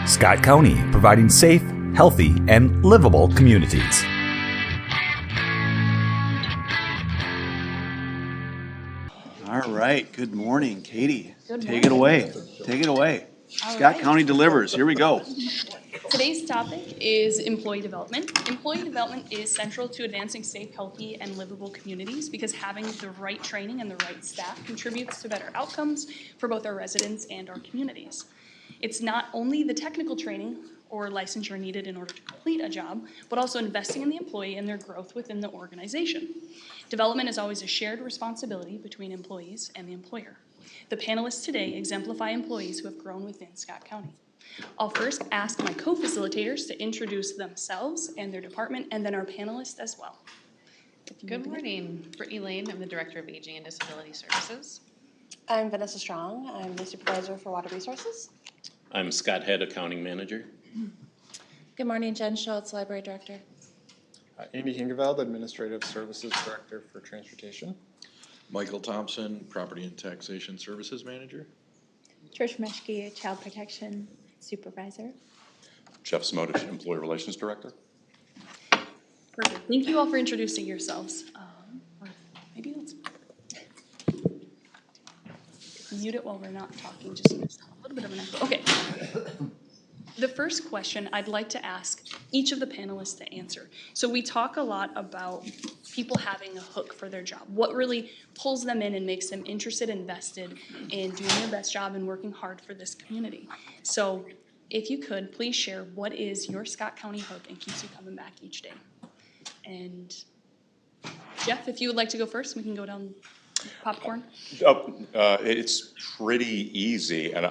Scott County, providing safe, healthy, and livable communities. All right, good morning, Katie. Good Take it away. Take it away. All Scott right. County delivers. Here we go. Today's topic is employee development. Employee development is central to advancing safe, healthy, and livable communities because having the right training and the right staff contributes to better outcomes for both our residents and our communities. It's not only the technical training or licensure needed in order to complete a job, but also investing in the employee and their growth within the organization. Development is always a shared responsibility between employees and the employer. The panelists today exemplify employees who have grown within Scott County. I'll first ask my co-facilitators to introduce themselves and their department, and then our panelists as well. Good morning, Brittany Lane. I'm the Director of Aging and Disability Services. I'm Vanessa Strong. I'm the Supervisor for Water Resources. I'm Scott Head, Accounting Manager. Good morning, Jen Schultz, Library Director. Andy Hingeveld, Administrative Services Director for Transportation. Michael Thompson, Property and Taxation Services Manager. Trish Meschke, Child Protection Supervisor. Jeff Smodich, Employee Relations Director. Perfect. Thank you all for introducing yourselves. Or maybe let's mute it while we're not talking, just a little bit of an echo. Okay. The first question I'd like to ask each of the panelists to answer. So we talk a lot about people having a hook for their job. What really pulls them in and makes them interested, invested in doing their best job and working hard for this community. So if you could, please share what is your Scott County hook and keeps you coming back each day. And Jeff, if you would like to go first, we can go down popcorn. It's pretty easy, and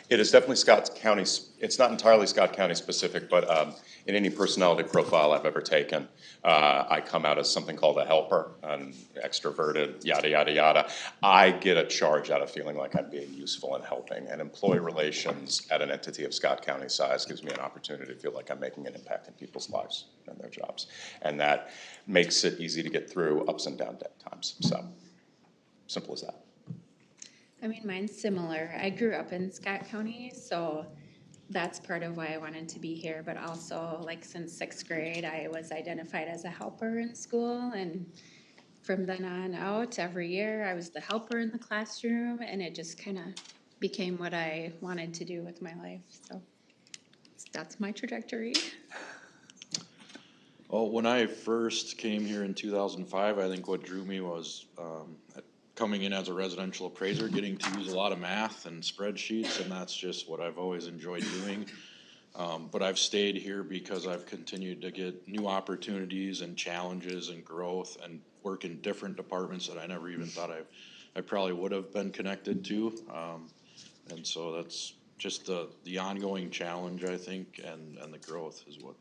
it is definitely Scott County. It's not entirely Scott County specific, but in any personality profile I've ever taken, I come out as something called a helper, an extroverted, yada, yada, yada. I get a charge out of feeling like I'm being useful and helping, and employee relations at an entity of Scott County size gives me an opportunity to feel like I'm making an impact in people's lives and their jobs. And that makes it easy to get through ups and down times. So, simple as that. I mean, mine's similar. I grew up in Scott County, so that's part of why I wanted to be here. But also, like, since sixth grade, I was identified as a helper in school. And from then on out, every year, I was the helper in the classroom. And it just kind of became what I wanted to do with my life. So that's my trajectory. Well, when I first came here in 2005, I think what drew me was coming in as a residential appraiser, getting to use a lot of math and spreadsheets, and that's just what I've always enjoyed doing. But I've stayed here because I've continued to get new opportunities and challenges and growth and work in different departments that I never even thought I probably would have been connected to. And so that's just the ongoing challenge, I think, and the growth is what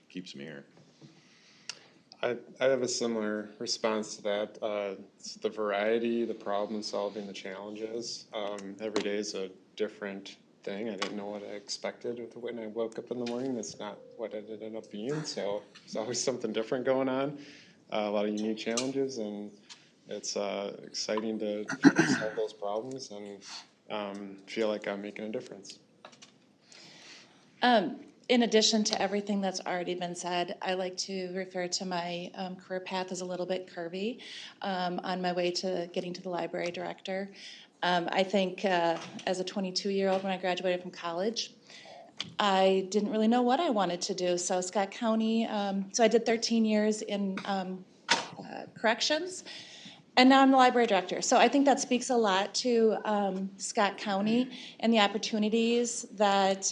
keeps me here. I have a similar response to that. It's the variety, the problem solving, the challenges. Every day is a different thing. I didn't know what I expected when I woke up in the morning. That's not what it ended up being. So there's always something different going on. A lot of unique challenges, and it's exciting to solve those problems and feel like I'm making a difference. In addition to everything that's already been said, I like to refer to my career path as a little bit curvy on my way to getting to the library director. I think as a 22-year-old when I graduated from college, I didn't really know what I wanted to do. So Scott County, so I did 13 years in corrections, and now I'm the library director. So I think that speaks a lot to Scott County and the opportunities that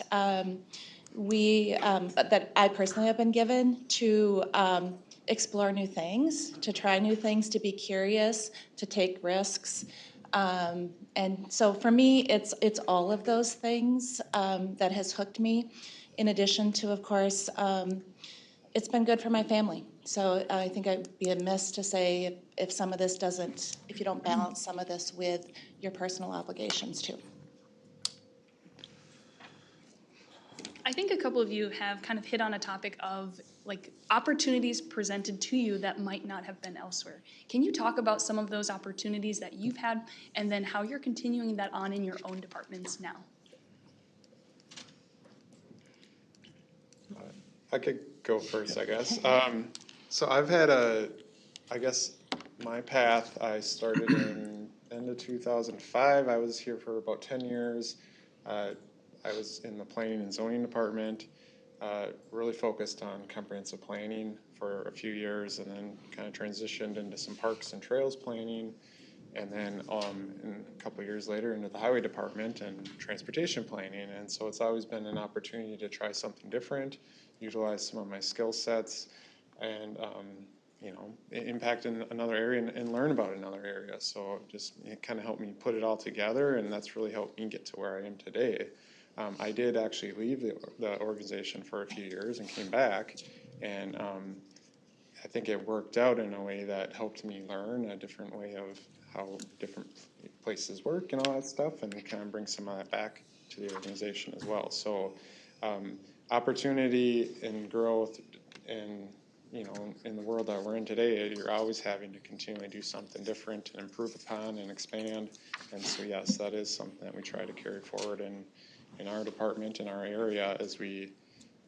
that I personally have been given to explore new things, to try new things, to be curious, to take risks. And so for me, it's all of those things that has hooked me. In addition to, of course, it's been good for my family. So I think I'd be amiss to say if some of this doesn't, if you don't balance some of this with your personal obligations too. I think a couple of you have kind of hit on a topic of like opportunities presented to you that might not have been elsewhere. Can you talk about some of those opportunities that you've had and then how you're continuing that on in your own departments now? I could go first, I guess. So I've had I guess my path, I started in end of 2005. I was here for about 10 years. I was in the planning and zoning department, really focused on comprehensive planning for a few years, and then kind of transitioned into some parks and trails planning. And then in a couple of years later into the highway department and transportation planning. And so it's always been an opportunity to try something different, utilize some of my skill sets, and impact in another area and learn about another area. So it kind of helped me put it all together, and that's really helped me get to where I am today. I did actually leave the organization for a few years and came back, and I think it worked out in a way that helped me learn a different way of how different places work and all that stuff, and kind of bring some of that back to the organization as well. So opportunity and growth, and in the world that we're in today, you're always having to continually do something different and improve upon and expand. And so yes, that is something that we try to carry forward in our department, in our area, as we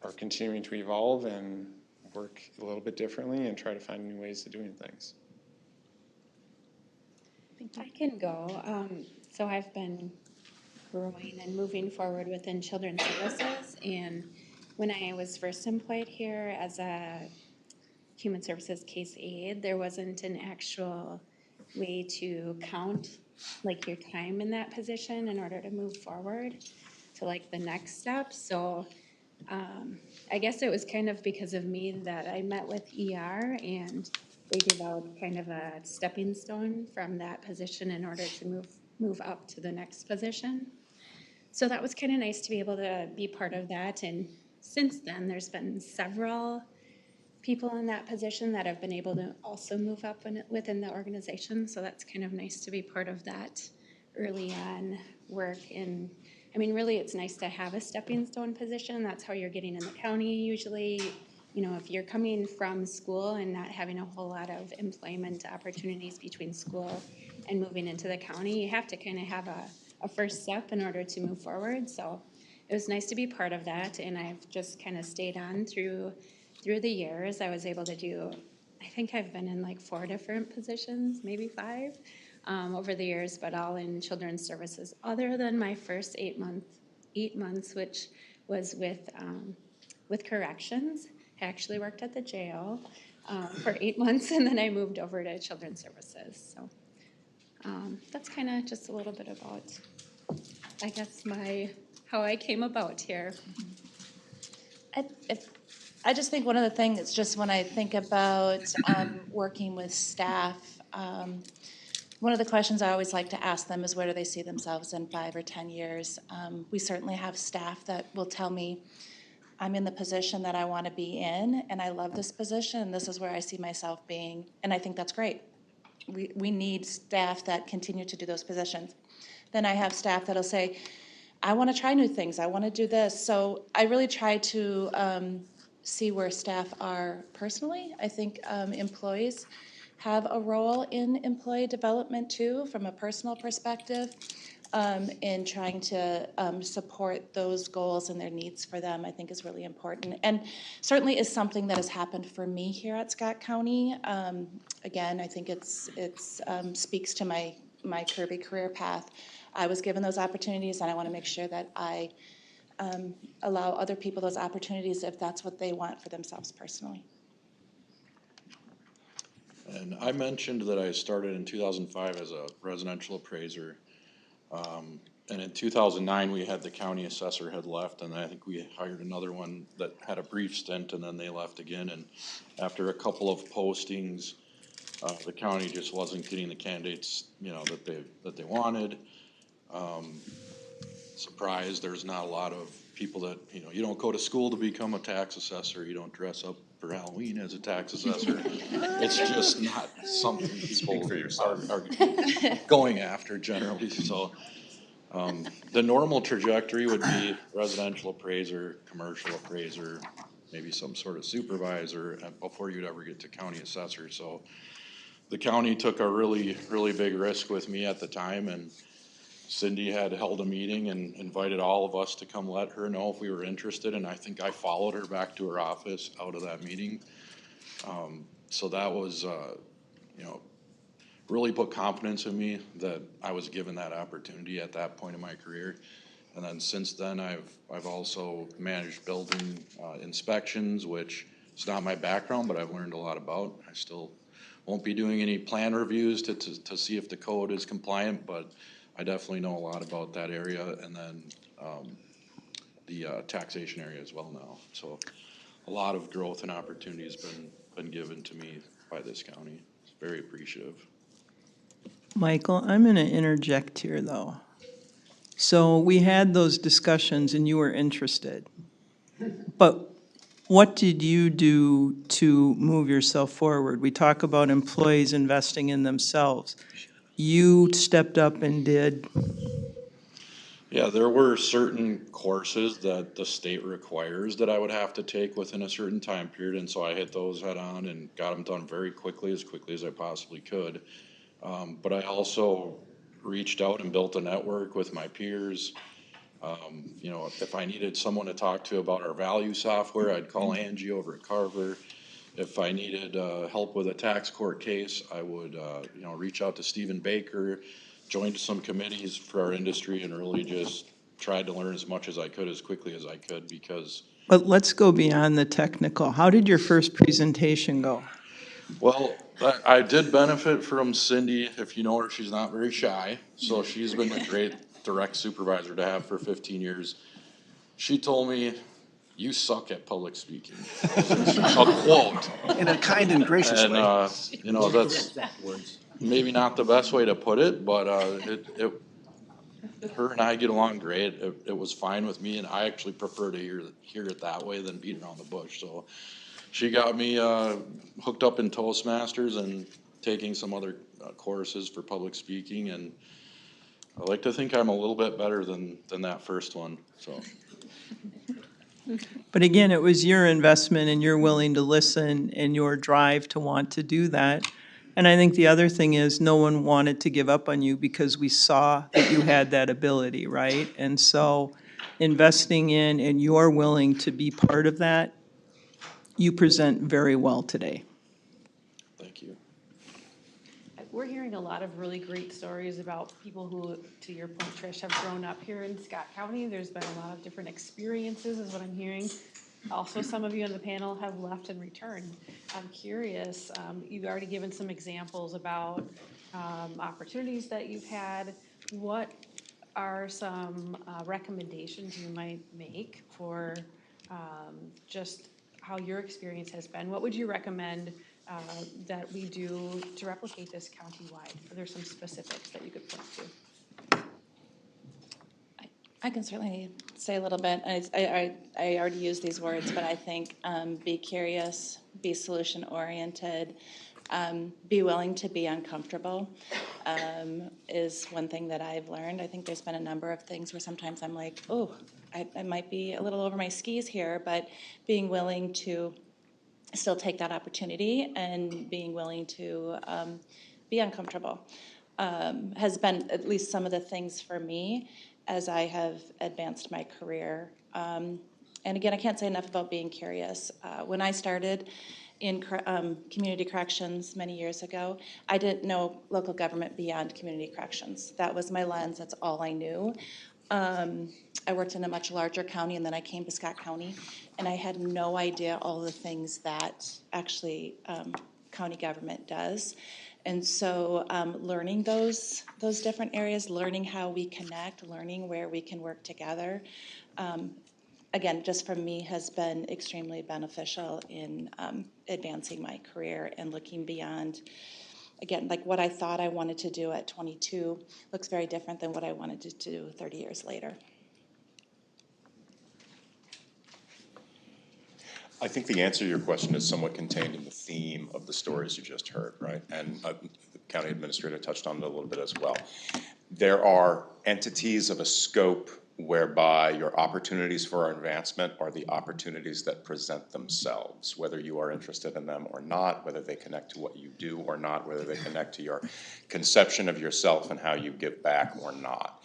are continuing to evolve and work a little bit differently and try to find new ways of doing things. I can go. So I've been growing and moving forward within Children's Services, and when I was first employed here as a Human Services case aide, there wasn't an actual way to count like your time in that position in order to move forward to like the next step. So I guess it was kind of because of me that I met with ER, and they developed kind of a stepping stone from that position in order to move up to the next position. So that was kind of nice to be able to be part of that. And since then, there's been several people in that position that have been able to also move up within the organization. So that's kind of nice to be part of that early on work. And I mean, really, it's nice to have a stepping stone position. That's how you're getting in the county usually. If you're coming from school and not having a whole lot of employment opportunities between school and moving into the county, you have to kind of have a first step in order to move forward. So it was nice to be part of that, and I've just kind of stayed on through the years. I was able to do, I think I've been in like 4 different positions, maybe 5 over the years, but all in Children's Services, other than my first 8 months, which was with corrections. I actually worked at the jail for 8 months, and then I moved over to Children's Services. So that's kind of just a little bit about, I guess, how I came about here. I just think one of the things, just when I think about working with staff, one of the questions I always like to ask them is where do they see themselves in 5 or 10 years? We certainly have staff that will tell me, I'm in the position that I want to be in, and I love this position, this is where I see myself being, and I think that's great. We need staff that continue to do those positions. Then I have staff that'll say, I want to try new things, I want to do this. So I really try to see where staff are personally. I think employees have a role in employee development too, from a personal perspective, in trying to support those goals and their needs for them, I think is really important. And certainly is something that has happened for me here at Scott County. Again, I think it's speaks to my Kirby career path. I was given those opportunities, and I want to make sure that I allow other people those opportunities if that's what they want for themselves personally. And I mentioned that I started in 2005 as a residential appraiser. And in 2009, we had the county assessor had left, and I think we hired another one that had a brief stint, and then they left again. And after a couple of postings, the county just wasn't getting the candidates, that they wanted. Surprised, there's not a lot of people that, you don't go to school to become a tax assessor, you don't dress up for Halloween as a tax assessor. It's just not something people are going after generally. So the normal trajectory would be residential appraiser, commercial appraiser, maybe some sort of supervisor before you'd ever get to county assessor. So the county took a really, really big risk with me at the time, and Cindy had held a meeting and invited all of us to come let her know if we were interested, and I think I followed her back to her office out of that meeting. So that was, you know, really put confidence in me that I was given that opportunity at that point in my career. And then since then, I've also managed building inspections, which is not my background, but I've learned a lot about. I still won't be doing any plan reviews to see if the code is compliant, but I definitely know a lot about that area, and then the taxation area as well now. So a lot of growth and opportunity has been given to me by this county. It's very appreciative. Michael, I'm going to interject here, though. So we had those discussions and you were interested. But what did you do to move yourself forward? We talk about employees investing in themselves. You stepped up and did. Yeah, there were certain courses that the state requires that I would have to take within a certain time period, and so I hit those head on and got them done very quickly as I possibly could. But I also reached out and built a network with my peers. You know, if I needed someone to talk to about our value software, I'd call Angie over at Carver. If I needed help with a tax court case, I would, you know, reach out to Stephen Baker, joined some committees for our industry, and really just tried to learn as much as I could as quickly as I could, because. But let's go beyond the technical. How did your first presentation go? Well, I did benefit from Cindy. If you know her, she's not very shy, so she's been a great direct supervisor to have for 15 years. She told me, "You suck at public speaking." A quote. In a kind and gracious And, way. you know, that's maybe not the best way to put it, but her and I get along great. It was fine with me, and I actually prefer to hear it that way than beat around the bush. So she got me hooked up in Toastmasters and taking some other courses for public speaking, and I like to think I'm a little bit better than that first one, so. But again, it was your investment and you're willing to listen and your drive to want to do that. And I think the other thing is no one wanted to give up on you because we saw that you had that ability, right? And so investing in and you're willing to be part of that, you present very well today. Thank you. We're hearing a lot of really great stories about people who, to your point, Trish, have grown up here in Scott County. There's been a lot of different experiences is what I'm hearing. Also, some of you on the panel have left and returned. I'm curious, you've already given some examples about opportunities that you've had. What are some recommendations you might make for just how your experience has been? What would you recommend that we do to replicate this countywide? Are there some specifics that you could point to? I can certainly say a little bit. I already used these words, but I think be curious, be solution-oriented, be willing to be uncomfortable is one thing that I've learned. I think there's been a number of things where sometimes I'm like, oh, I might be a little over my skis here, but being willing to still take that opportunity and being willing to be uncomfortable has been at least some of the things for me as I have advanced my career. And again, I can't say enough about being curious. When I started in community corrections many years ago, I didn't know local government beyond community corrections. That was my lens, that's all I knew. I worked in a much larger county, and then I came to Scott County, and I had no idea all the things that actually county government does. And so learning those different areas, learning how we connect, learning where we can work together, again, just for me, has been extremely beneficial in advancing my career and looking beyond. Again, like what I thought I wanted to do at 22 looks very different than what I wanted to do 30 years later. I think the answer to your question is somewhat contained in the theme of the stories you just heard, right? And the county administrator touched on it a little bit as well. There are entities of a scope whereby your opportunities for advancement are the opportunities that present themselves, whether you are interested in them or not, whether they connect to what you do or not, whether they connect to your conception of yourself and how you give back or not.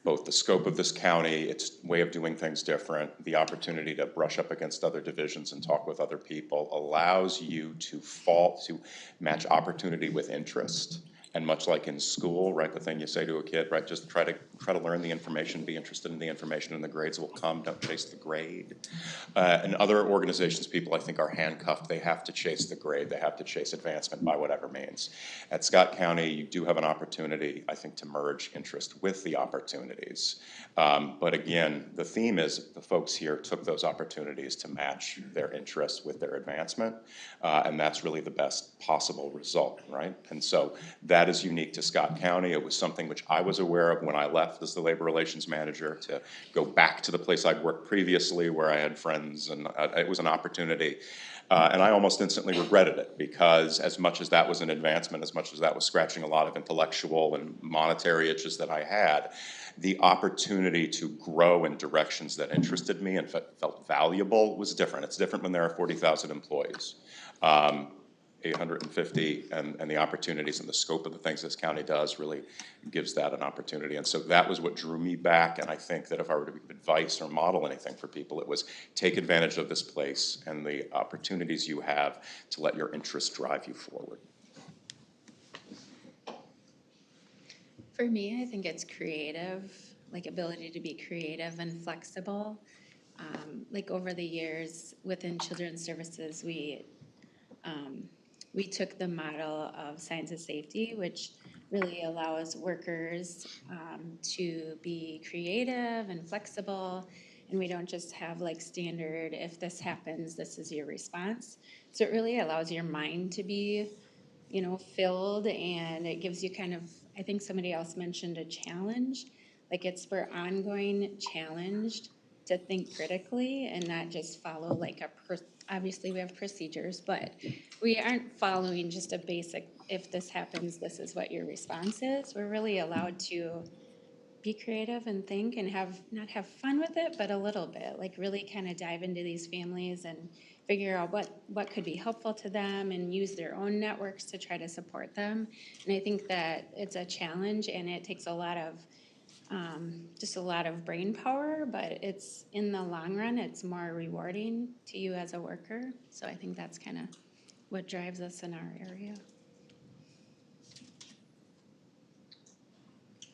Both the scope of this county, its way of doing things different, the opportunity to brush up against other divisions and talk with other people allows you to match opportunity with interest. And much like in school, right, the thing you say to a kid, right, just try to learn the information, be interested in the information, and the grades will come, don't chase the grade. In other organizations, people I think are handcuffed, they have to chase the grade, they have to chase advancement by whatever means. At Scott County, you do have an opportunity, I think, to merge interest with the opportunities. But again, the theme is the folks here took those opportunities to match their interests with their advancement, and that's really the best possible result, right? And so that is unique to Scott County. It was something which I was aware of when I left as the labor relations manager to go back to the place I'd worked previously where I had friends, and it was an opportunity. And I almost instantly regretted it because as much as that was an advancement, as much as that was scratching a lot of intellectual and monetary itches that I had, the opportunity to grow in directions that interested me and felt valuable was different. It's different when there are 40,000 employees. 850 and the opportunities and the scope of the things this county does really gives that an opportunity. And so that was what drew me back, and I think that if I were to give advice or model anything for people, it was take advantage of this place and the opportunities you have to let your interests drive you forward. For me, I think it's creative, like ability to be creative and flexible. Like over the years within Children's Services, we took the model of Science of Safety, which really allows workers to be creative and flexible. And we don't just have like standard, if this happens, this is your response. So it really allows your mind to be, filled, and it gives you kind of, I think somebody else mentioned a challenge. Like it's for ongoing challenged to think critically and not just follow like obviously we have procedures, but we aren't following just a basic, if this happens, this is what your response is. We're really allowed to be creative and think and not have fun with it, but a little bit, like really kind of dive into these families and figure out what could be helpful to them and use their own networks to try to support them. And I think that it's a challenge and it takes a lot of just a lot of brain power, but it's in the long run, it's more rewarding to you as a worker. So I think that's kind of what drives us in our area.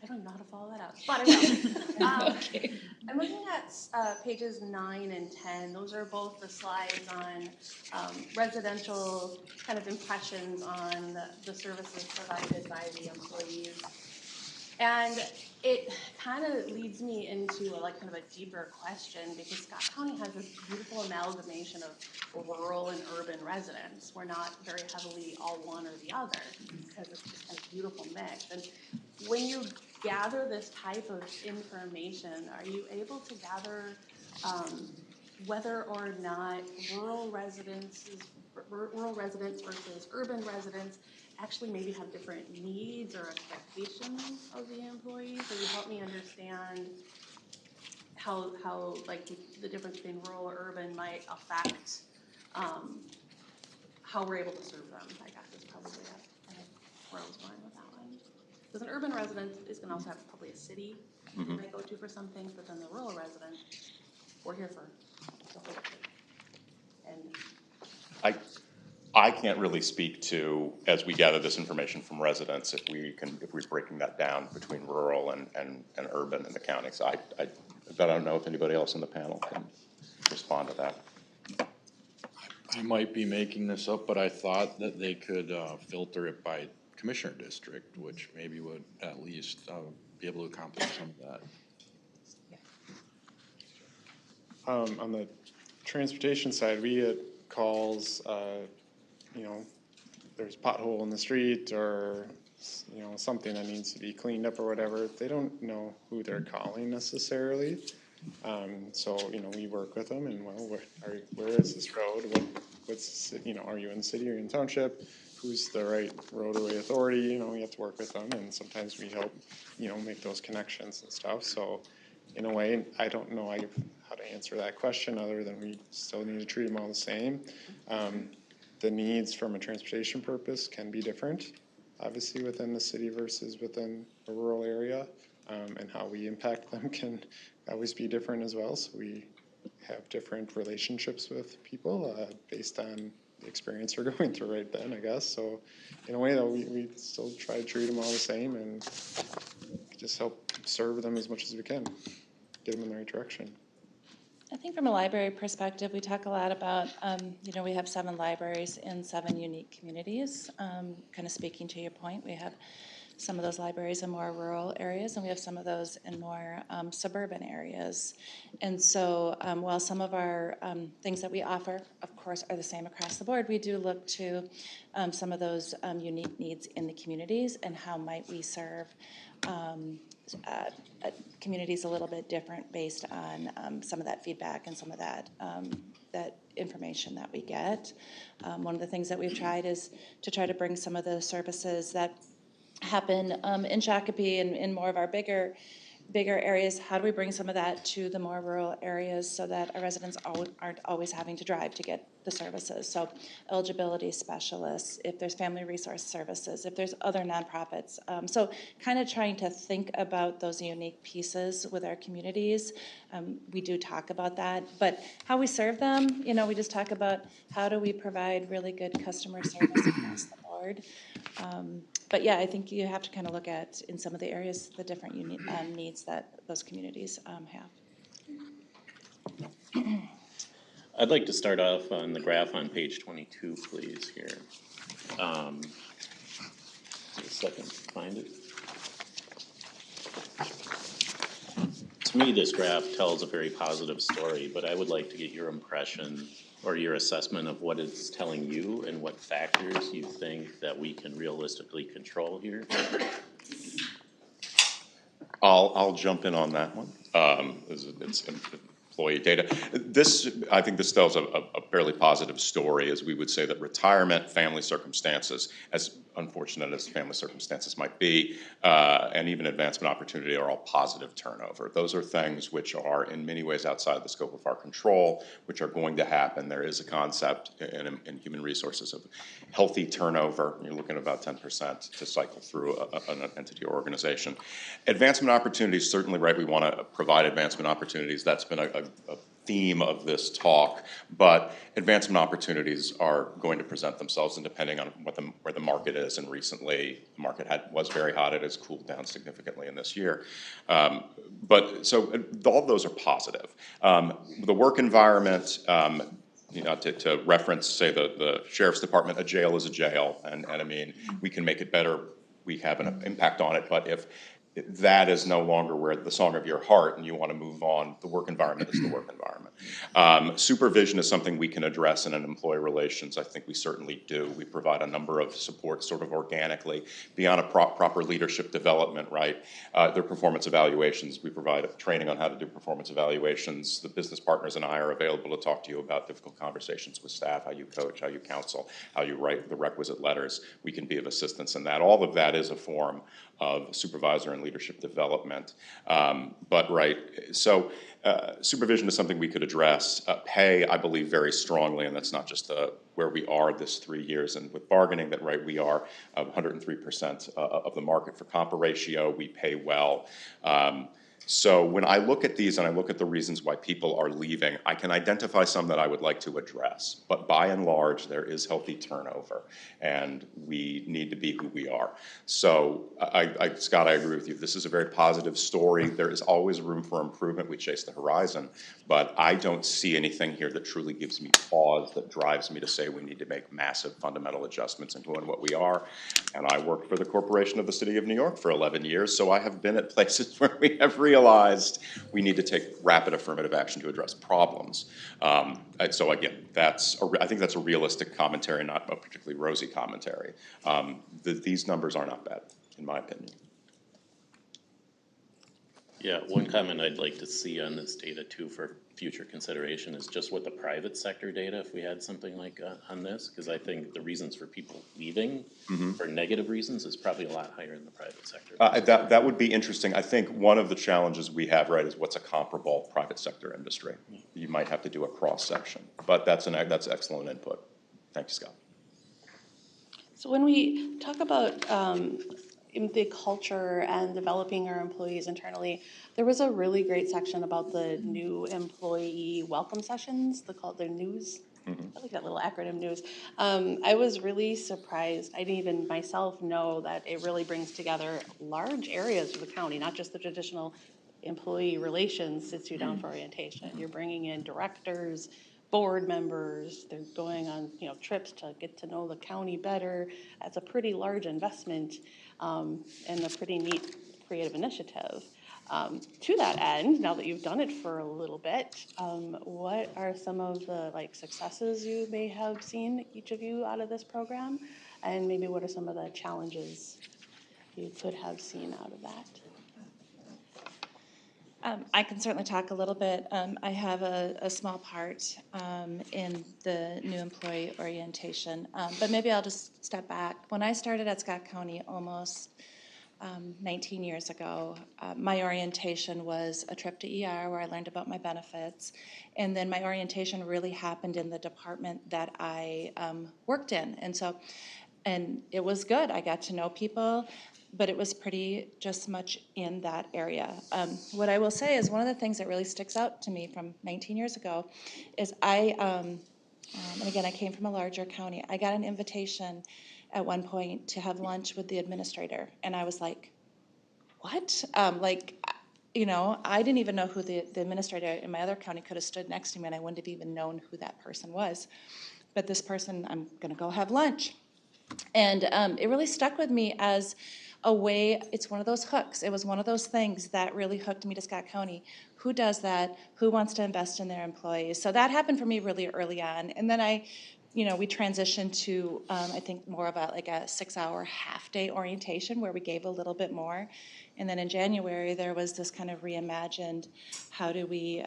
I don't know how to follow that up, but I will. Okay. I'm looking at pages 9 and 10. Those are both the slides on residential kind of impressions on the services provided by the employees. And it kind of leads me into kind of a deeper question, because Scott County has this beautiful amalgamation of rural and urban residents. We're not very heavily all one or the other, because it's just a beautiful mix. And when you gather this type of information, are you able to gather whether or not rural residents versus urban residents actually maybe have different needs or expectations of the employees? Or you help me understand how like the difference between rural or urban might affect how we're able to serve them, I guess, is probably where I was going with that one. Because an urban resident is going to also have probably a city they might go to for some things, but then the rural resident, we're here for the whole thing. And I can't really speak to, as we gather this information from residents, if we're breaking that down between rural and urban in the county. So I don't know if anybody else in the panel can respond to that. I might be making this up, but I thought that they could filter it by commissioner district, which maybe would at least be able to accomplish some of that. On the transportation side, we get calls, there's a pothole in the street or, something that needs to be cleaned up or whatever. They don't know who they're calling necessarily. So, we work with them and, where is this road? Are you in the city or in township? Who's the right roadway authority? We have to work with them, and sometimes we help, make those connections and stuff. So, in a way, I don't know how to answer that question other than we still need to treat them all the same. The needs from a transportation purpose can be different, obviously within the city versus within a rural area, and how we impact them can always be different as well. So we have different relationships with people based on the experience they're going through right then, I guess. So in a way, though, we still try to treat them all the same and just help serve them as much as we can, get them in the right direction. I think from a library perspective, we talk a lot about, we have 7 libraries in 7 unique communities. Kind of speaking to your point, we have some of those libraries in more rural areas, and we have some of those in more suburban areas. And so while some of our things that we offer, of course, are the same across the board, we do look to some of those unique needs in the communities and how might we serve communities a little bit different based on some of that feedback and some of that that information that we get. One of the things that we've tried is to try to bring some of the services that happen in Shakopee and in more of our bigger areas. How do we bring some of that to the more rural areas so that our residents aren't always having to drive to get the services? So eligibility specialists, if there's family resource services, if there's other nonprofits. So kind of trying to think about those unique pieces with our communities. We do talk about that, but how we serve them, we just talk about how do we provide really good customer service across the board. But yeah, I think you have to kind of look at, in some of the areas, the different needs that those communities have. I'd like to start off on the graph on page 22, please, here. Just a second to find it. To me, this graph tells a very positive story, but I would like to get your impression or your assessment of what it's telling you and what factors you think that we can realistically control here. I'll jump in on that one. It's employee data. I think this tells a fairly positive story, as we would say that retirement, family circumstances, as unfortunate as family circumstances might be, and even advancement opportunity are all positive turnover. Those are things which are in many ways outside the scope of our control, which are going to happen. There is a concept in human resources of healthy turnover. You're looking at about 10% to cycle through an entity or organization. Advancement opportunities, certainly, right, we want to provide advancement opportunities. That's been a theme of this talk, but advancement opportunities are going to present themselves, and depending on where the market is, and recently the market was very hot, it has cooled down significantly in this year. But so all of those are positive. The work environment, to reference, say, the sheriff's department, a jail is a jail, and I mean, we can make it better, we have an impact on it, but if that is no longer where the song of your heart and you want to move on, the work environment is the work environment. Supervision is something we can address in an employee relations. I think we certainly do. We provide a number of supports sort of organically beyond a proper leadership development, right? Their performance evaluations, we provide training on how to do performance evaluations. The business partners and I are available to talk to you about difficult conversations with staff, how you coach, how you counsel, how you write the requisite letters. We can be of assistance in that. All of that is a form of supervisor and leadership development. But right, so supervision is something we could address. Pay, I believe very strongly, and that's not just where we are this 3 years, and with bargaining, that right, we are 103% of the market for compa ratio. We pay well. So when I look at these and I look at the reasons why people are leaving, I can identify some that I would like to address. But by and large, there is healthy turnover, and we need to be who we are. So, Scott, I agree with you. This is a very positive story. There is always room for improvement. We chase the horizon. But I don't see anything here that truly gives me pause, that drives me to say we need to make massive fundamental adjustments in doing what we are. And I worked for the Corporation of the City of New York for 11 years, so I have been at places where we have realized we need to take rapid affirmative action to address problems. And so again, I think that's a realistic commentary, not a particularly rosy commentary. These numbers are not bad, in my opinion. Yeah, one comment I'd like to see on this data too for future consideration is just what the private sector data, if we had something like on this, because I think the reasons for people leaving for negative reasons is probably a lot higher in the private sector. That would be interesting. I think one of the challenges we have, right, is what's a comparable private sector industry? You might have to do a cross-section, but that's excellent input. Thank you, Scott. So when we talk about in the culture and developing our employees internally, there was a really great section about the new employee welcome sessions, the news. I like that little acronym, news. I was really surprised. I didn't even myself know that it really brings together large areas of the county, not just the traditional employee relations sits you down for orientation. You're bringing in directors, board members, they're going on, trips to get to know the county better. That's a pretty large investment, and a pretty neat creative initiative. To that end, now that you've done it for a little bit, what are some of the successes you may have seen, each of you, out of this program? And maybe what are some of the challenges you could have seen out of that? I can certainly talk a little bit. I have a small part in the new employee orientation, but maybe I'll just step back. When I started at Scott County almost 19 years ago, my orientation was a trip to ER where I learned about my benefits, and then my orientation really happened in the department that I worked in, and it was good. I got to know people, but it was pretty just much in that area. What I will say is one of the things that really sticks out to me from 19 years ago is and again, I came from a larger county. I got an invitation at one point to have lunch with the administrator, and I was like, what? I didn't even know who the administrator in my other county could have stood next to me, and I wouldn't have even known who that person was. But this person, I'm gonna go have lunch. And it really stuck with me as a way, it's one of those hooks. It was one of those things that really hooked me to Scott County. Who does that? Who wants to invest in their employees? So that happened for me really early on. And then we transitioned to, I think, more of a 6-hour half-day orientation where we gave a little bit more. And then in January, there was this kind of reimagined, how do we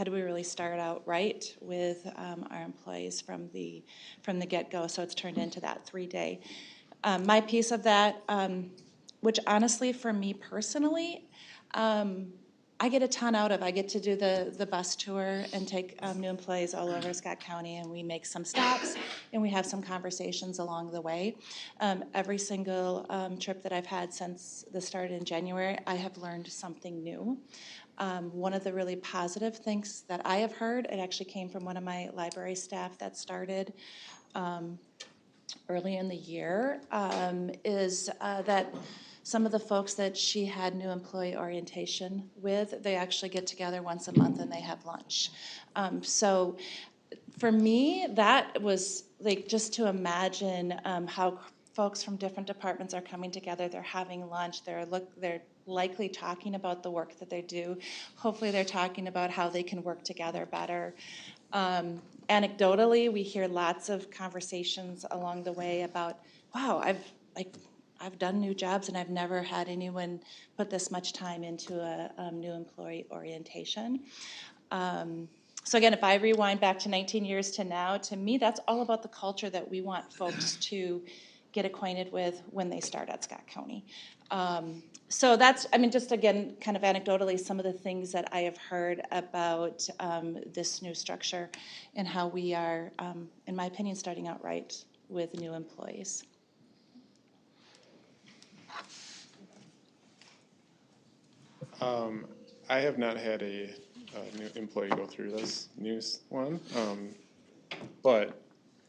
really start out right with our employees from the get-go? So it's turned into that 3-day. My piece of that, which honestly for me personally, I get a ton out of. I get to do the bus tour and take new employees all over Scott County, and we make some stops and we have some conversations along the way. Every single trip that I've had since the start in January, I have learned something new. One of the really positive things that I have heard, it actually came from one of my library staff that started early in the year, is that some of the folks that she had new employee orientation with, they actually get together once a month and they have lunch. So for me, that was just to imagine how folks from different departments are coming together, they're having lunch, they're likely talking about the work that they do. Hopefully they're talking about how they can work together better. Anecdotally, we hear lots of conversations along the way about, wow, I've done new jobs and I've never had anyone put this much time into a new employee orientation. So again, if I rewind back to 19 years to now, to me, that's all about the culture that we want folks to get acquainted with when they start at Scott County. So that's, just again, kind of anecdotally, some of the things that I have heard about this new structure and how we are, in my opinion, starting out right with new employees. I have not had a new employee go through this news one, but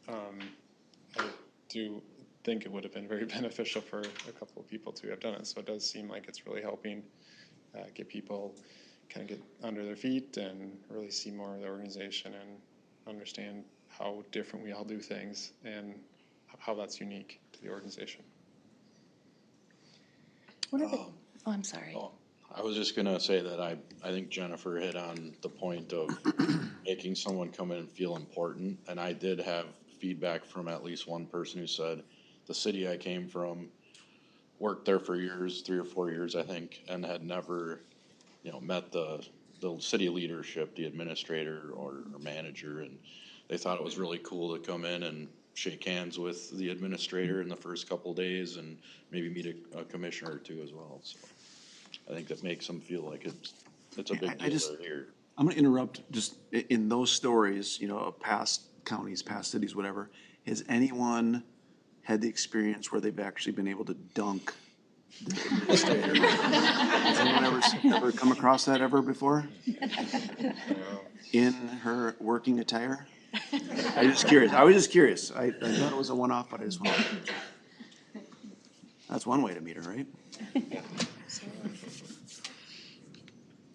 I do think it would have been very beneficial for a couple of people to have done it. So it does seem like it's really helping get people kind of get under their feet and really see more of the organization and understand how different we all do things and how that's unique to the organization. I'm sorry. I was just gonna say that I think Jennifer hit on the point of making someone come in and feel important, and I did have feedback from at least one person who said the city I came from, worked there for years, 3 or 4 years I think, and had never met the city leadership, the administrator or manager, and they thought it was really cool to come in and shake hands with the administrator in the first couple days and maybe meet a commissioner or two as well. So I think that makes them feel like it's a big deal they're here. I'm gonna interrupt, just in those stories, of past counties, past cities, whatever, has anyone had the experience where they've actually been able to dunk the administrator? Has anyone ever come across that ever before? In her working attire? I was just curious. I thought it was a one-off, but I just wanted to. That's one way to meet her, right?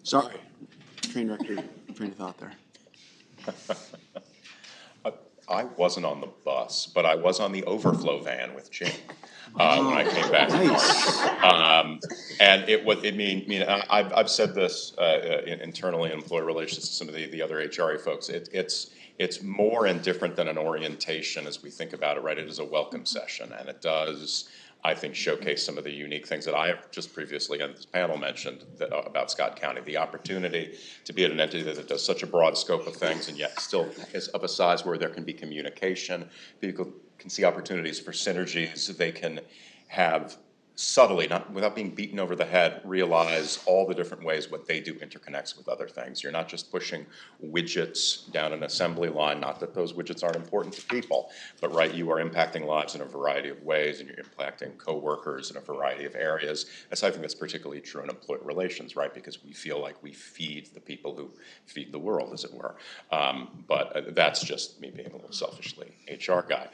Sorry, train of thought there. I wasn't on the bus, but I was on the overflow van with Jim when I came back. Nice. And I've said this internally in employee relations to some of the other HRA folks. It's more and different than an orientation as we think about it, right? It is a welcome session, and it does, I think, showcase some of the unique things that I have just previously on this panel mentioned about Scott County. The opportunity to be at an entity that does such a broad scope of things and yet still is of a size where there can be communication. People can see opportunities for synergies. They can have subtly, not without being beaten over the head, realize all the different ways what they do interconnects with other things. You're not just pushing widgets down an assembly line, not that those widgets aren't important to people, but right, you are impacting lives in a variety of ways, and you're impacting coworkers in a variety of areas. I think that's particularly true in employee relations, right? Because we feel like we feed the people who feed the world, as it were. But that's just me being a little selfishly HR guy.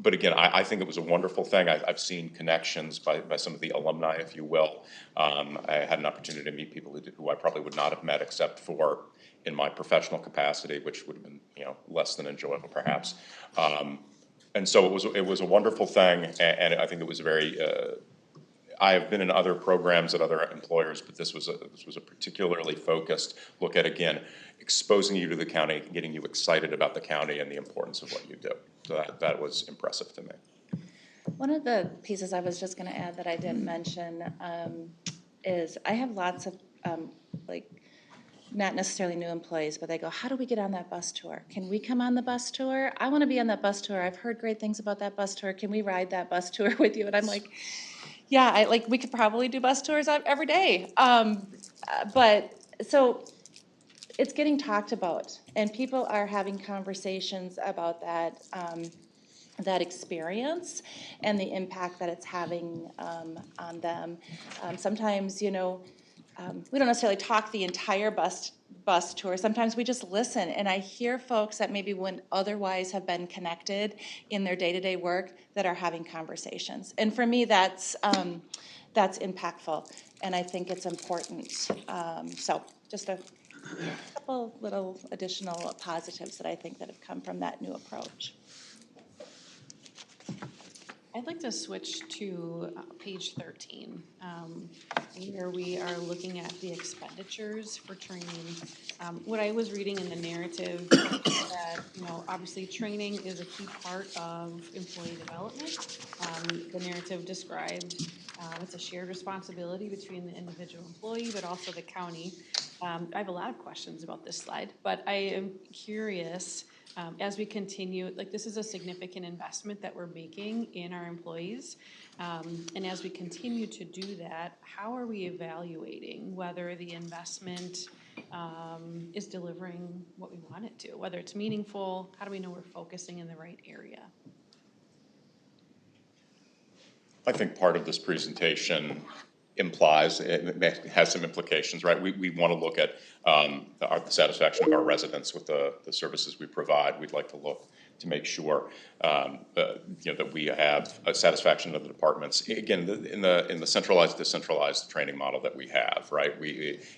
But again, I think it was a wonderful thing. I've seen connections by some of the alumni, if you will. I had an opportunity to meet people who I probably would not have met except for in my professional capacity, which would have been less than enjoyable perhaps. And so it was a wonderful thing, and I think it was very. I have been in other programs at other employers, but this was a particularly focused look at, again, exposing you to the county, getting you excited about the county and the importance of what you do. So that was impressive to me. One of the pieces I was just going to add that I didn't mention is I have lots of, not necessarily new employees, but they go, how do we get on that bus tour? Can we come on the bus tour? I want to be on that bus tour. I've heard great things about that bus tour. Can we ride that bus tour with you? And I'm like, yeah, we could probably do bus tours every day. But so it's getting talked about, and people are having conversations about that, that experience and the impact that it's having on them. Sometimes, we don't necessarily talk the entire bus tour. Sometimes we just listen, and I hear folks that maybe wouldn't otherwise have been connected in their day-to-day work that are having conversations. And for me, that's impactful, and I think it's important. So just a couple little additional positives that I think that have come from that new approach. I'd like to switch to page 13, where we are looking at the expenditures for training. What I was reading in the narrative that, obviously training is a key part of employee development. The narrative described it's a shared responsibility between the individual employee, but also the county. I have a lot of questions about this slide, but I am curious, as we continue, this is a significant investment that we're making in our employees. And as we continue to do that, how are we evaluating whether the investment is delivering what we want it to, whether it's meaningful? How do we know we're focusing in the right area? I think part of this presentation implies, it has some implications, right? We want to look at the satisfaction of our residents with the services we provide. We'd like to look to make sure that we have a satisfaction of the departments. Again, in the centralized, decentralized training model that we have, right?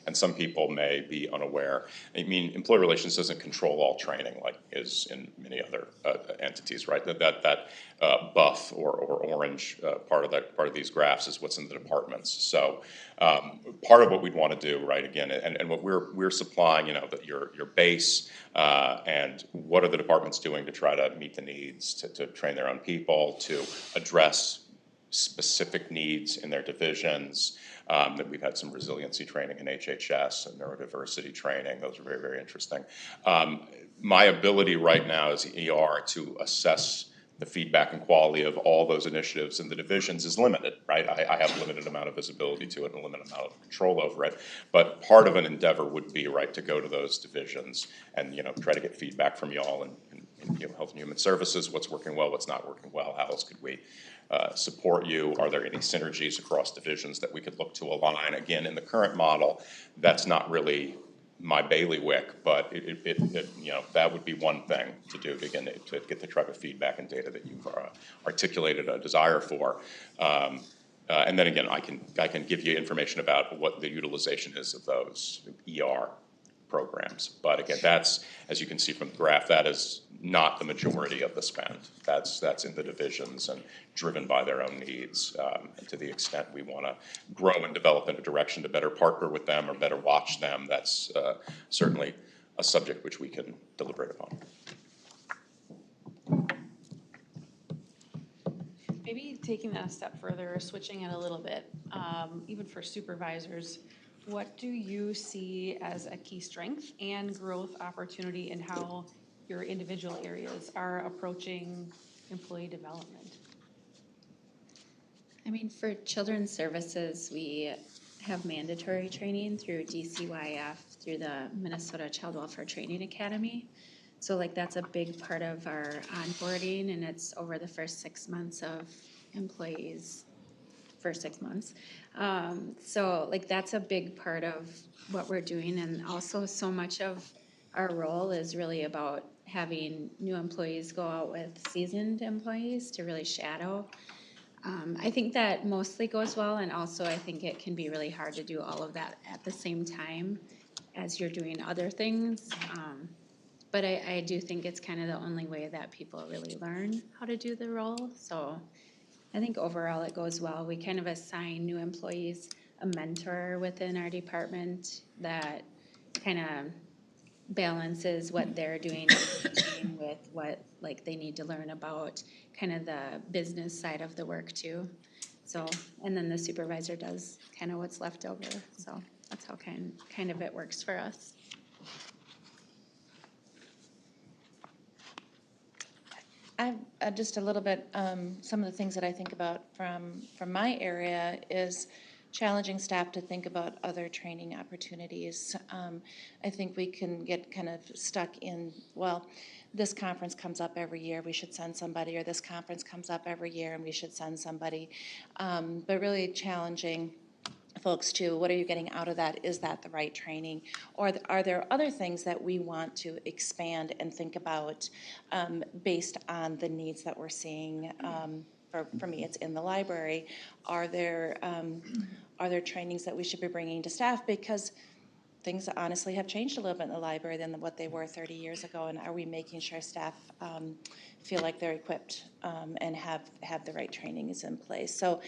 And some people may be unaware. Employee relations doesn't control all training like is in many other entities, right? That buff or orange part of these graphs is what's in the departments. So part of what we'd want to do, right? Again, and what we're supplying, your base and what are the departments doing to try to meet the needs, to train their own people, to address specific needs in their divisions, That we've had some resiliency training in HHS and neurodiversity training. Those are very, very interesting. My ability right now as ER to assess the feedback and quality of all those initiatives in the divisions is limited, right? I have a limited amount of visibility to it and a limited amount of control over it. But part of an endeavor would be, right, to go to those divisions and, try to get feedback from y'all and Health and Human Services, what's working well, what's not working well, how else could we support you? Are there any synergies across divisions that we could look to align? Again, in the current model, that's not really my bailiwick, but that would be one thing to do to get the type of feedback and data that you've articulated a desire for. And then again, I can give you information about what the utilization is of those ER programs. But again, that's, as you can see from the graph, that is not the majority of the spend. That's in the divisions and driven by their own needs. And to the extent we want to grow and develop in a direction to better partner with them or better watch them, that's certainly a subject which we can deliberate upon. Maybe taking that a step further, switching it a little bit, even for supervisors, what do you see as a key strength and growth opportunity in how your individual areas are approaching employee development? I mean, for children's services, we have mandatory training through DCYF, through the Minnesota Child Welfare Training Academy. So like that's a big part of our onboarding, and it's over the first 6 months of employees, first 6 months. So like that's a big part of what we're doing, and also so much of our role is really about having new employees go out with seasoned employees to really shadow. I think that mostly goes well, and also I think it can be really hard to do all of that at the same time as you're doing other things. But I do think it's kind of the only way that people really learn how to do the role. So I think overall it goes well. We kind of assign new employees a mentor within our department that kind of balances what they're doing with what like they need to learn about kind of the business side of the work too. So, and then the supervisor does kind of what's left over. So that's how kind of it works for us. I've just a little bit, some of the things that I think about from my area is challenging staff to think about other training opportunities. I think we can get kind of stuck in, well, this conference comes up every year, we should send somebody, or this conference comes up every year and we should send somebody. But really challenging folks to, what are you getting out of that? Is that the right training? Or are there other things that we want to expand and think about based on the needs that we're seeing? For me, it's in the library. Are there trainings that we should be bringing to staff? Because things honestly have changed a little bit in the library than what they were 30 years ago. And are we making sure staff feel like they're equipped and have the right trainings in place? So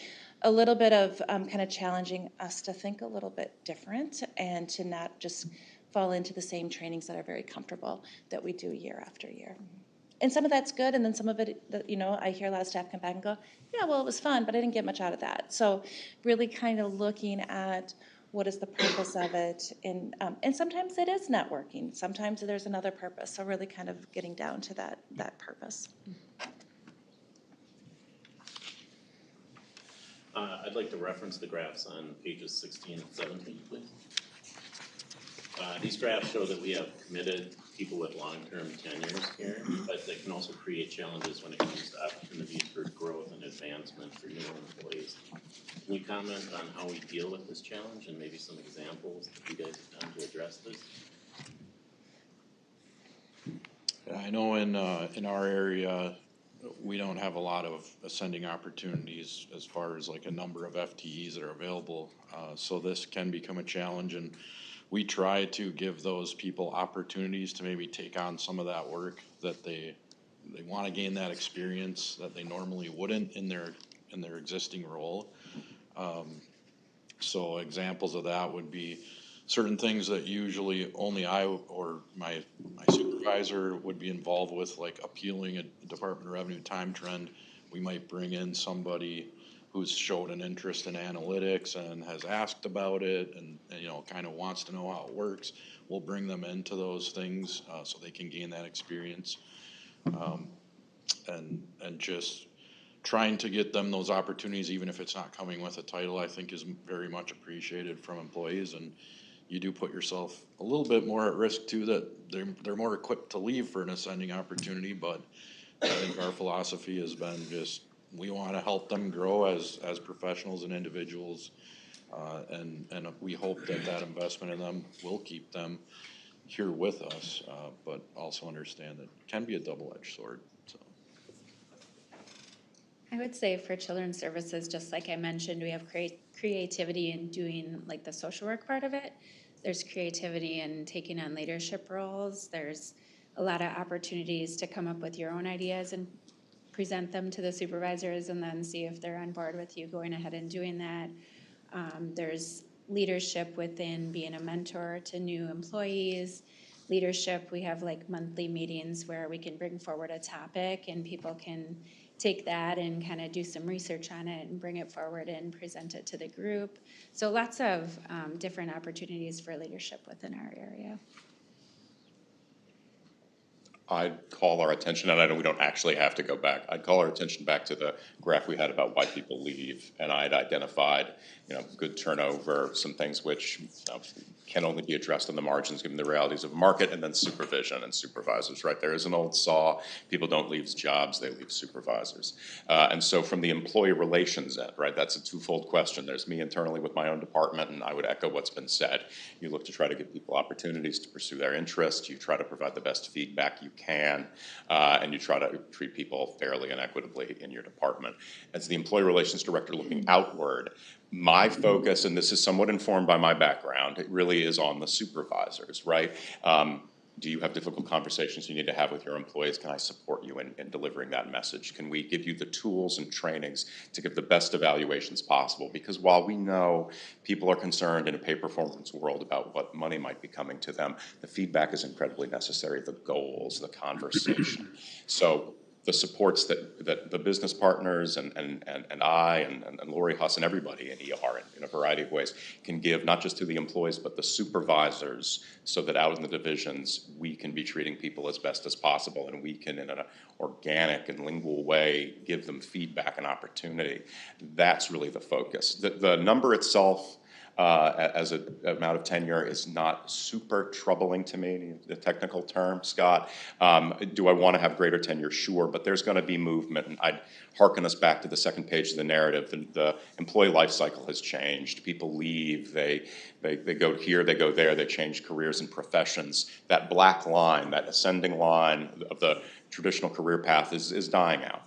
a little bit of kind of challenging us to think a little bit different and to not just fall into the same trainings that are very comfortable that we do year after year. And some of that's good, and then some of it, I hear a lot of staff come back and go, yeah, well, it was fun, but I didn't get much out of that. So really kind of looking at what is the purpose of it, and sometimes it is networking. Sometimes there's another purpose, so really kind of getting down to that purpose. I'd like to reference the graphs on pages 16 and 17, please. These graphs show that we have committed people with long-term tenures here, but they can also create challenges when it comes to opportunities for growth and advancement for new employees. Can you comment on how we deal with this challenge and maybe some examples that you guys have done to address this? I know in our area, we don't have a lot of ascending opportunities as far as like a number of FTEs that are available. So this can become a challenge, and we try to give those people opportunities to maybe take on some of that work that they want to gain that experience that they normally wouldn't in their existing role. So examples of that would be certain things that usually only I or my supervisor would be involved with, like appealing a Department of Revenue time trend. We might bring in somebody who's showed an interest in analytics and has asked about it and you know, kind of wants to know how it works. We'll bring them into those things, so they can gain that experience. And just trying to get them those opportunities, even if it's not coming with a title, I think is very much appreciated from employees. And you do put yourself a little bit more at risk too, that they're more equipped to leave for an ascending opportunity, but I think our philosophy has been just, we wanna help them grow as professionals and individuals. And we hope that that investment in them will keep them here with us, but also understand that it can be a double-edged sword, so. I would say for children's services, just like I mentioned, we have creativity in doing like the social work part of it. There's creativity in taking on leadership roles. There's a lot of opportunities to come up with your own ideas and present them to the supervisors and then see if they're on board with you going ahead and doing that. There's leadership within being a mentor to new employees. Leadership, we have like monthly meetings where we can bring forward a topic and people can take that and kind of do some research on it and bring it forward and present it to the group. So lots of different opportunities for leadership within our area. I'd call our attention, and I know we don't actually have to go back, I'd call our attention back to the graph we had about why people leave. And I'd identified, good turnover, some things which can only be addressed on the margins given the realities of market, and then supervision and supervisors, right? There is an old saw, people don't leave jobs, they leave supervisors. And so from the employee relations end, right, that's a twofold question. There's me internally with my own department, and I would echo what's been said. You look to try to give people opportunities to pursue their interests, you try to provide the best feedback you can, and you try to treat people fairly and equitably in your department. As the employee relations director looking outward, my focus, and this is somewhat informed by my background, it really is on the supervisors, right? Do you have difficult conversations you need to have with your employees? Can I support you in delivering that message? Can we give you the tools and trainings to give the best evaluations possible? Because while we know people are concerned in a pay performance world about what money might be coming to them, the feedback is incredibly necessary, the goals, the conversation. So the supports that the business partners and I and Lori Huss and everybody in ER in a variety of ways can give, not just to the employees, but the supervisors, so that out in the divisions, we can be treating people as best as possible, and we can, in an organic and lingual way, give them feedback and opportunity. That's really the focus. The number itself, as an amount of tenure, is not super troubling to me, the technical term, Scott. Do I want to have greater tenure? Sure, but there's going to be movement. And I'd hearken us back to the second page of the narrative. The employee life cycle has changed. People leave, they go here, they go there, they change careers and professions. That black line, that ascending line of the traditional career path is dying out.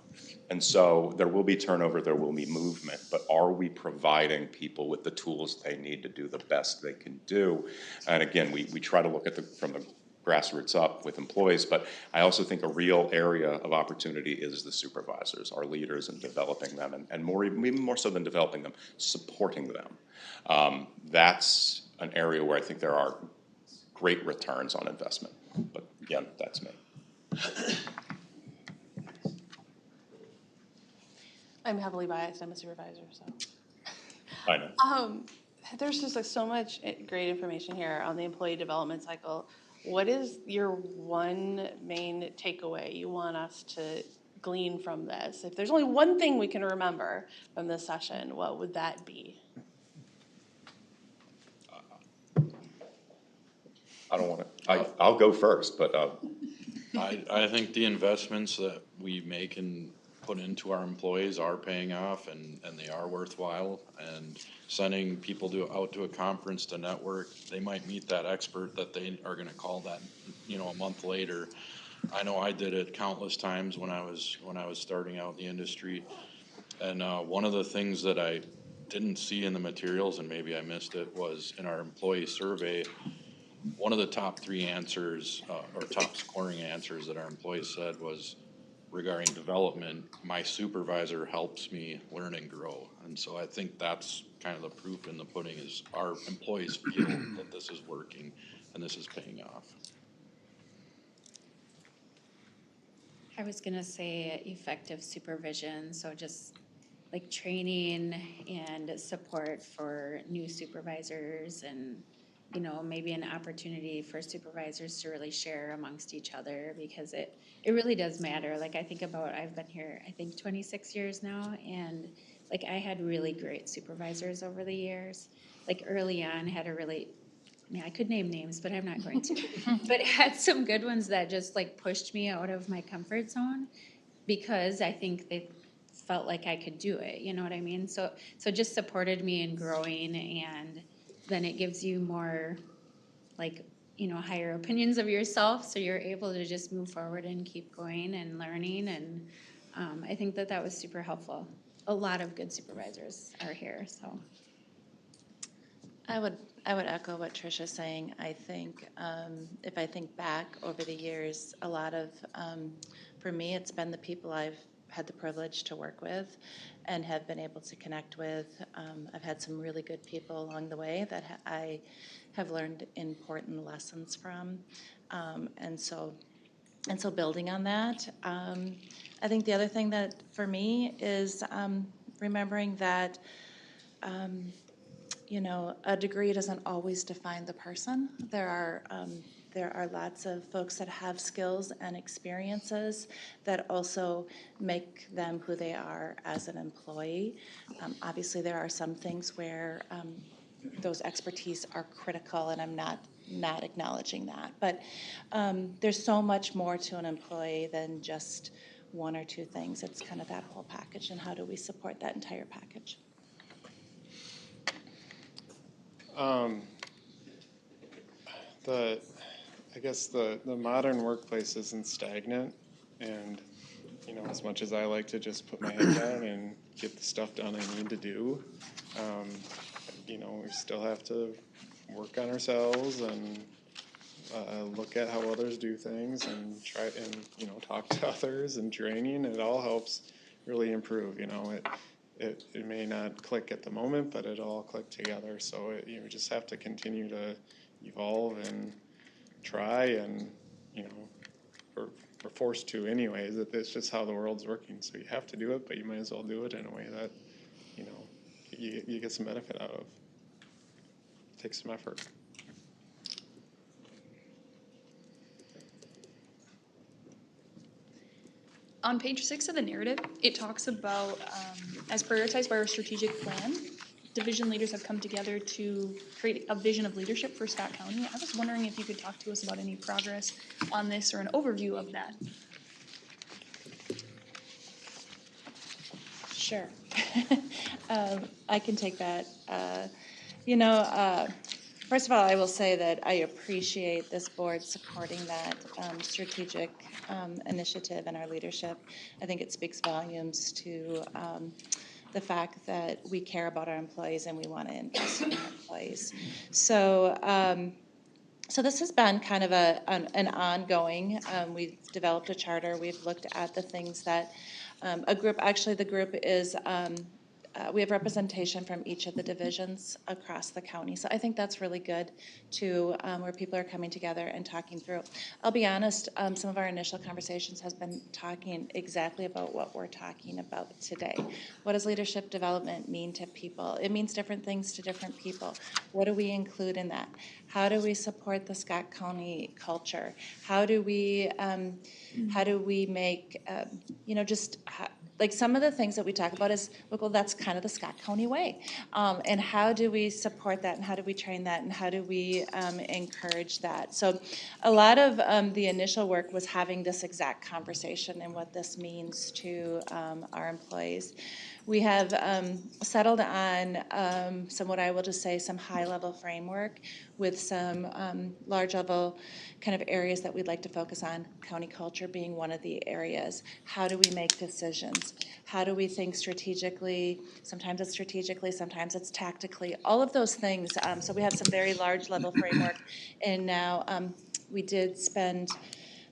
And so there will be turnover, there will be movement, but are we providing people with the tools they need to do the best they can do? And again, we try to look at from the grassroots up with employees, but I also think a real area of opportunity is the supervisors, our leaders, and developing them, and even more so than developing them, supporting them. That's an area where I think there are great returns on investment. But again, that's me. I'm heavily biased, I'm a supervisor, so. I know. There's just like so much great information here on the employee development cycle. What is your one main takeaway you want us to glean from this? If there's only one thing we can remember from this session, what would that be? I don't want to, I'll go first, but. I think the investments that we make and put into our employees are paying off, and they are worthwhile. And sending people out to a conference to network, they might meet that expert that they are gonna call that, a month later. I know I did it countless times when I was starting out in the industry. And one of the things that I didn't see in the materials, and maybe I missed it, was in our employee survey, one of the top 3 answers, or top scoring answers that our employees said was, regarding development, my supervisor helps me learn and grow. And so I think that's kind of the proof in the pudding, is our employees feel that this is working and this is paying off. I was gonna say effective supervision, so just like training and support for new supervisors and, you know, maybe an opportunity for supervisors to really share amongst each other because it really does matter. Like I think about, I've been here, I think 26 years now, and like I had really great supervisors over the years. Like early on, had a really, I mean, I could name names, but I'm not going to. But had some good ones that just like pushed me out of my comfort zone because I think they felt like I could do it, you know what I mean? So just supported me in growing, and then it gives you more like, you know, higher opinions of yourself, so you're able to just move forward and keep going and learning, and I think that was super helpful. A lot of good supervisors are here, so. I would echo what Tricia's saying. I think if I think back over the years, a lot of, for me, it's been the people I've had the privilege to work with and have been able to connect with. I've had some really good people along the way that I have learned important lessons from. And so building on that, I think the other thing that for me is remembering that you know, a degree doesn't always define the person. There are lots of folks that have skills and experiences that also make them who they are as an employee. Obviously, there are some things where those expertise are critical, and I'm not acknowledging that. But there's so much more to an employee than just one or two things. It's kind of that whole package, and how do we support that entire package? I guess the modern workplace isn't stagnant, and you know, as much as I like to just put my head down and get the stuff done I need to do, you know, we still have to work on ourselves and look at how others do things and try and, you know, talk to others and training. It all helps really improve. You know, it may not click at the moment, but it all click together. So you just have to continue to evolve and try, and you know, we're forced to anyways. It's just how the world's working. So you have to do it, but you might as well do it in a way that, you know, you get some benefit out of. It takes some effort. On page 6 of the narrative, it talks about, as prioritized by our strategic plan, division leaders have come together to create a vision of leadership for Scott County. I was wondering if you could talk to us about any progress on this or an overview of that. Sure. I can take that. You know, first of all, I will say that I appreciate this board supporting that strategic initiative and our leadership. I think it speaks volumes to the fact that we care about our employees and we want to invest in our employees. So, so this has been kind of an ongoing, we've developed a charter, we've looked at the things that the group is, we have representation from each of the divisions across the county. So I think that's really good to where people are coming together and talking through. I'll be honest, some of our initial conversations has been talking exactly about what we're talking about today. What does leadership development mean to people? It means different things to different people. What do we include in that? How do we support the Scott County culture? How do we make, you know, like some of the things that we talk about is, well, that's kind of the Scott County way. And how do we support that, and how do we train that, and how do we encourage that? So a lot of the initial work was having this exact conversation and what this means to our employees. We have settled on what I will just say, some high-level framework with some large-level kind of areas that we'd like to focus on, county culture being one of the areas. How do we make decisions? How do we think strategically? Sometimes it's strategically, sometimes it's tactically, all of those things. So we have some very large-level framework, and now we did spend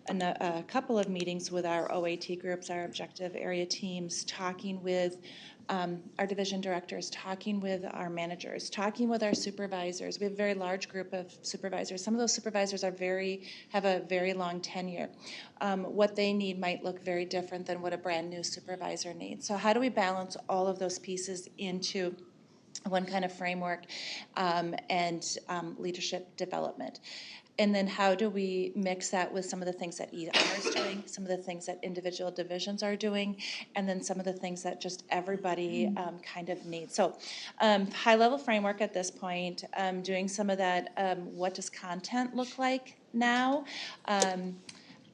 a couple of meetings with our OAT groups, our objective area teams, talking with our division directors, talking with our managers, talking with our supervisors. We have a very large group of supervisors. Some of those supervisors have a very long tenure. What they need might look very different than what a brand-new supervisor needs. So how do we balance all of those pieces into one kind of framework and leadership development? And then how do we mix that with some of the things that ER is doing, some of the things that individual divisions are doing, and then some of the things that just everybody kind of needs. So high-level framework at this point, doing some of that, what does content look like now?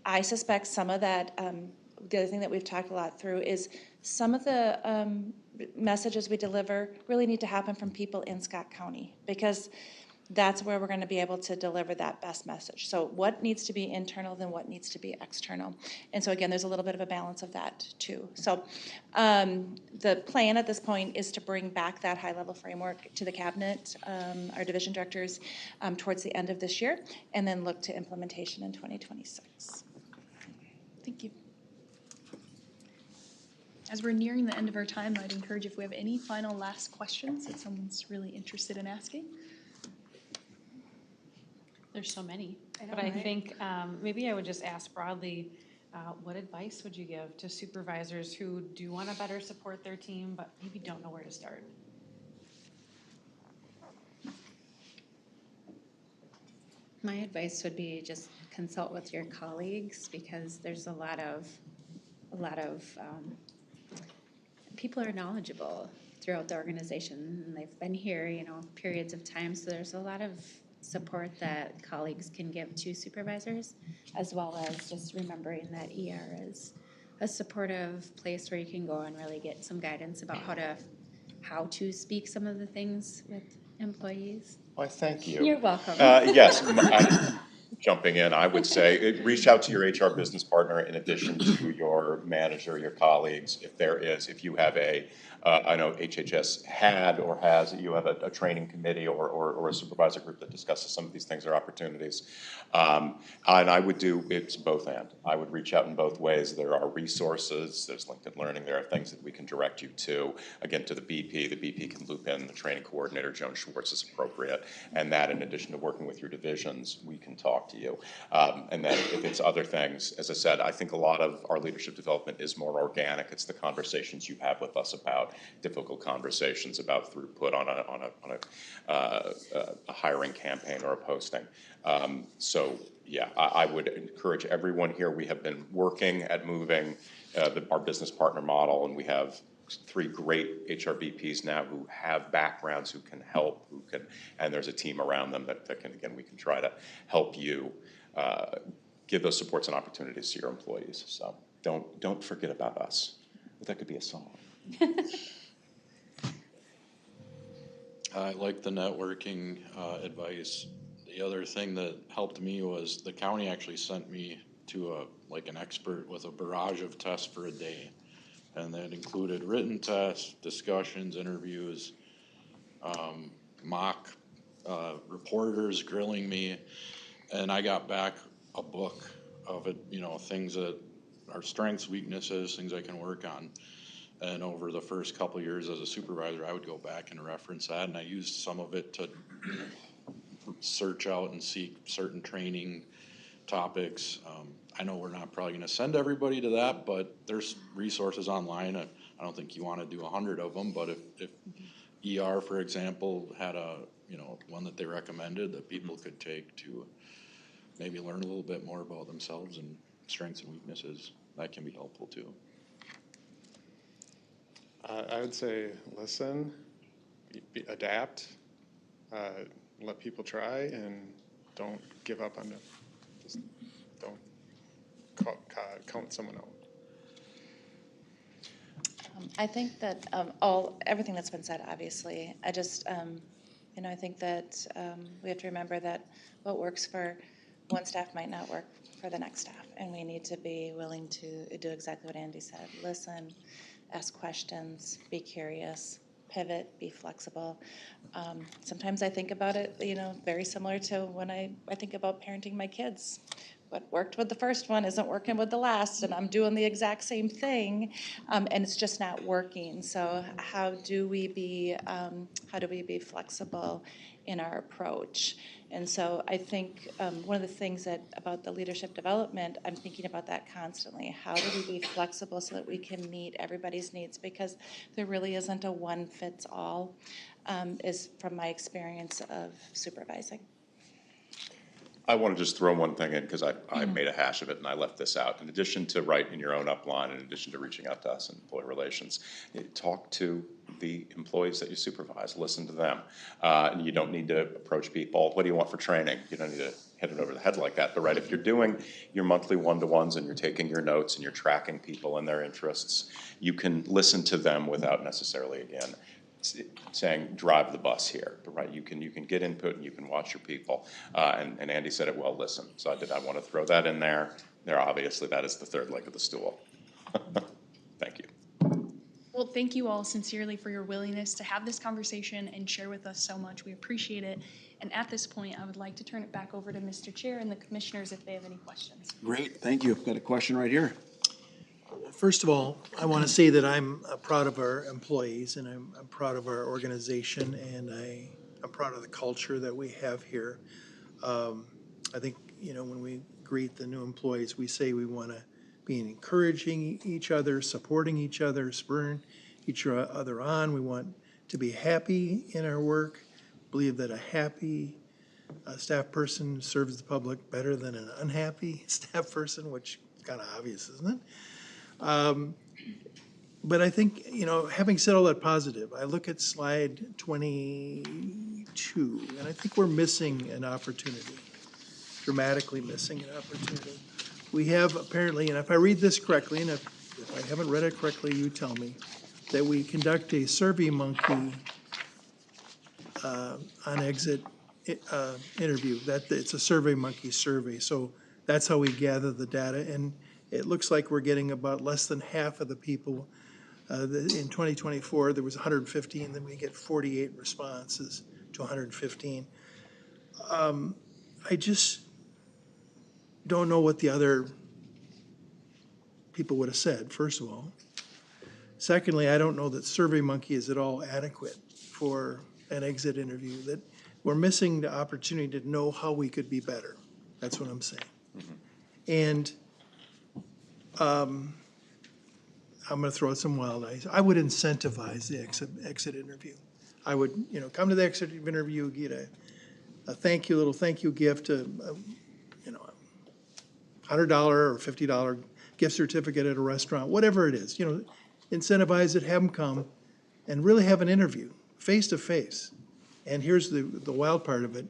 I suspect some of that, the other thing that we've talked a lot through is some of the messages we deliver really need to happen from people in Scott County, because that's where we're going to be able to deliver that best message. So what needs to be internal, then what needs to be external. And so again, there's a little bit of a balance of that too. So the plan at this point is to bring back that high-level framework to the cabinet, our division directors, towards the end of this year, and then look to implementation in 2026. Thank you. As we're nearing the end of our time, I'd encourage if we have any final last questions that someone's really interested in asking. There's so many, I know, but I right? think maybe I would just ask broadly, what advice would you give to supervisors who do want to better support their team, but maybe don't know where to start? My advice would be just consult with your colleagues, because there's a lot of people are knowledgeable throughout the organization, and they've been here, periods of time. So there's a lot of support that colleagues can give to supervisors, as well as just remembering that ER is a supportive place where you can go and really get some guidance about how to speak some of the things with employees. Why, thank you. You're welcome. Yes, jumping in, I would say, reach out to your HR business partner in addition to your manager, your colleagues, if you have I know HHS had or has, you have a training committee or a supervisor group that discusses some of these things or opportunities. And I would it's both and. I would reach out in both ways. There are resources, there's LinkedIn Learning, there are things that we can direct you to, again, to the BP. The BP can loop in the training coordinator, Joan Schwartz, as appropriate. And that, in addition to working with your divisions, we can talk to you. And then if it's other things, as I said, I think a lot of our leadership development is more organic. It's the conversations you have with us about difficult conversations about throughput on a hiring campaign or a posting. So yeah, I would encourage everyone here. We have been working at moving our business partner model, and we have 3 great HRBPs now who have backgrounds, who can help, and there's a team around them that can, again, we can try to help you give those supports and opportunities to your employees. So don't forget about us. That could be a song. I like the networking advice. The other thing that helped me was the county actually sent me to an expert with a barrage of tests for a day. And that included written tests, discussions, interviews, mock reporters grilling me. And I got back a book of it, things that are strengths, weaknesses, things I can work on. And over the first couple of years as a supervisor, I would go back and reference that, and I used some of it to search out and seek certain training topics. I know we're not probably gonna send everybody to that, but there's resources online. I don't think you wanna do 100 of them, but if ER, for example, had one that they recommended that people could take to maybe learn a little bit more about themselves and strengths and weaknesses, that can be helpful too. I would say listen, adapt, let people try, and don't give up on it. Just don't count someone out. I think that everything that's been said, obviously, I just, I think that we have to remember that what works for one staff might not work for the next staff, and we need to be willing to do exactly what Andy said: listen, ask questions, be curious, pivot, be flexible. Sometimes I think about it, very similar to when I think about parenting my kids. What worked with the first one isn't working with the last, and I'm doing the exact same thing, and it's just not working. So how do we be flexible in our approach? And so I think one of the things about the leadership development, I'm thinking about that constantly. How do we be flexible so that we can meet everybody's needs? Because there really isn't a one fits all, is from my experience of supervising. I want to just throw one thing in, because I made a hash of it and I left this out. In addition to writing your own upline, in addition to reaching out to us in employee relations, talk to the employees that you supervise, listen to them. And you don't need to approach people, what do you want for training? You don't need to hit it over the head like that. But right, if you're doing your monthly one-to-ones and you're taking your notes and you're tracking people and their interests, you can listen to them without necessarily, again, saying drive the bus here, right? You can get input and you can watch your people. And Andy said it well, listen. So I want to throw that in there. Obviously, that is the third leg of the stool. Thank you. Well, thank you all sincerely for your willingness to have this conversation and share with us so much. We appreciate it. And at this point, I would like to turn it back over to Mr. Chair and the commissioners if they have any questions. Great, thank you. I've got a question right here. First of all, I want to say that I'm proud of our employees, and I'm proud of our organization, and I'm proud of the culture that we have here. I think, when we greet the new employees, we say we want to be encouraging each other, supporting each other, spurring each other on. We want to be happy in our work, believe that a happy staff person serves the public better than an unhappy staff person, which is kind of obvious, isn't it? But I think, having said all that positive, I look at slide 22, and I think we're missing an opportunity, dramatically missing an opportunity. We have apparently, and if I read this correctly, and if I haven't read it correctly, you tell me, that we conduct a SurveyMonkey on exit interview. That it's a SurveyMonkey survey, so that's how we gather the data, and it looks like we're getting about less than half of the people. In 2024, there was 115, then we get 48 responses to 115. I just don't know what the other people would have said, first of all. Secondly, I don't know that SurveyMonkey is at all adequate for an exit interview, that we're missing the opportunity to know how we could be better. That's what I'm saying. And I'm going to throw out some wild eyes. I would incentivize the exit interview. I would, come to the exit interview, get a little thank you gift, $100 or $50 gift certificate at a restaurant, whatever it is. Incentivize it, have them come, and really have an interview, face to face. And here's the wild part of it.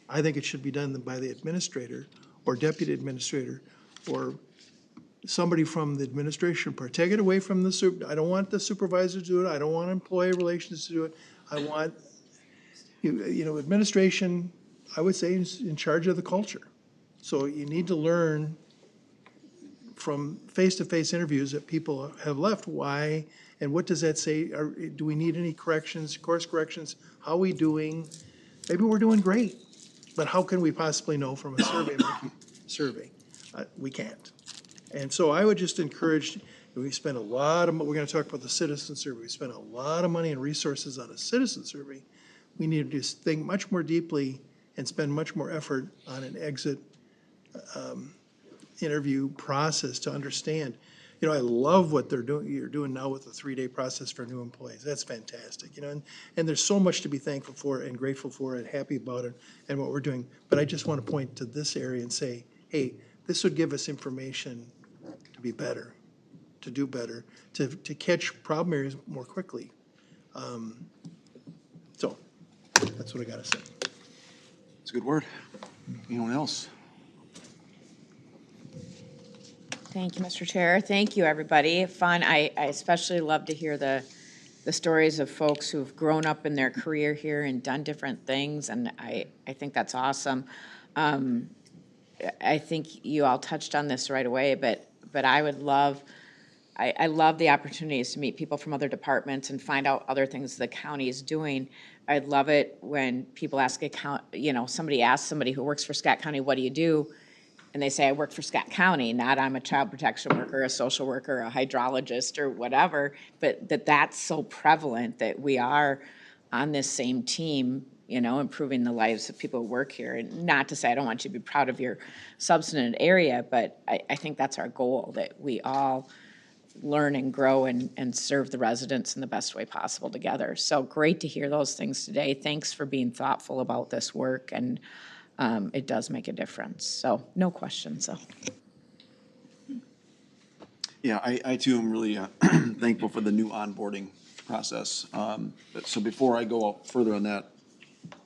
I think it should be done by the administrator or deputy administrator or somebody from the administration part. Take it away from I don't want the supervisor to do it. I don't want employee relations to do it. I want, administration, I would say, is in charge of the culture. So you need to learn from face-to-face interviews that people have left, why, and what does that say? Do we need any corrections, course corrections? How are we doing? Maybe we're doing great, but how can we possibly know from a survey? We can't. And so I would just encourage, we spend a lot of, we're going to talk about the citizen survey. We spend a lot of money and resources on a citizen survey. We need to just think much more deeply and spend much more effort on an exit interview process to understand. I love what you're doing now with the 3-day process for new employees. That's fantastic, and there's so much to be thankful for and grateful for and happy about it and what we're doing. But I just want to point to this area and say, hey, this would give us information to be better, to do better, to catch problem areas more quickly. So that's what I got to say. It's a good word. Anyone else? Thank you, Mr. Chair. Thank you, everybody. Fun. I especially love to hear the stories of folks who've grown up in their career here and done different things, and I think that's awesome. I think you all touched on this right away, but I would love I love the opportunities to meet people from other departments and find out other things the county is doing. I love it when people ask somebody asks somebody who works for Scott County, what do you do? And they say, I work for Scott County, not I'm a child protection worker, a social worker, a hydrologist, or whatever, but that's so prevalent that we are on this same team, improving the lives of people who work here. And not to say I don't want you to be proud of your substantive area, but I think that's our goal, that we all learn and grow and serve the residents in the best way possible together. So great to hear those things today. Thanks for being thoughtful about this work, and it does make a difference. So no questions, though. Yeah, I too am really thankful for the new onboarding process. So before I go out further on that,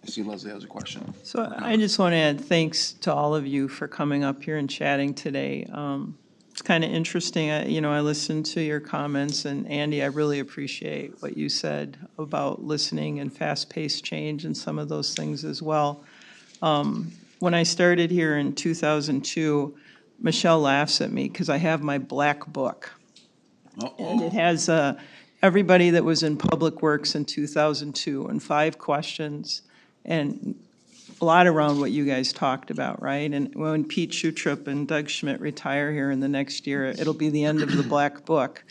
I see Leslie has a question. So I just want to add thanks to all of you for coming up here and chatting today. It's kind of interesting. I listened to your comments, and Andy, I really appreciate what you said about listening and fast-paced change and some of those things as well. When I started here in 2002, Michelle laughs at me because I have my black book. And it has everybody that was in Public Works in 2002 and 5 questions, and a lot around what you guys talked about, right? And when Pete Schutrop and Doug Schmidt retire here in the next year, it'll be the end of the black book.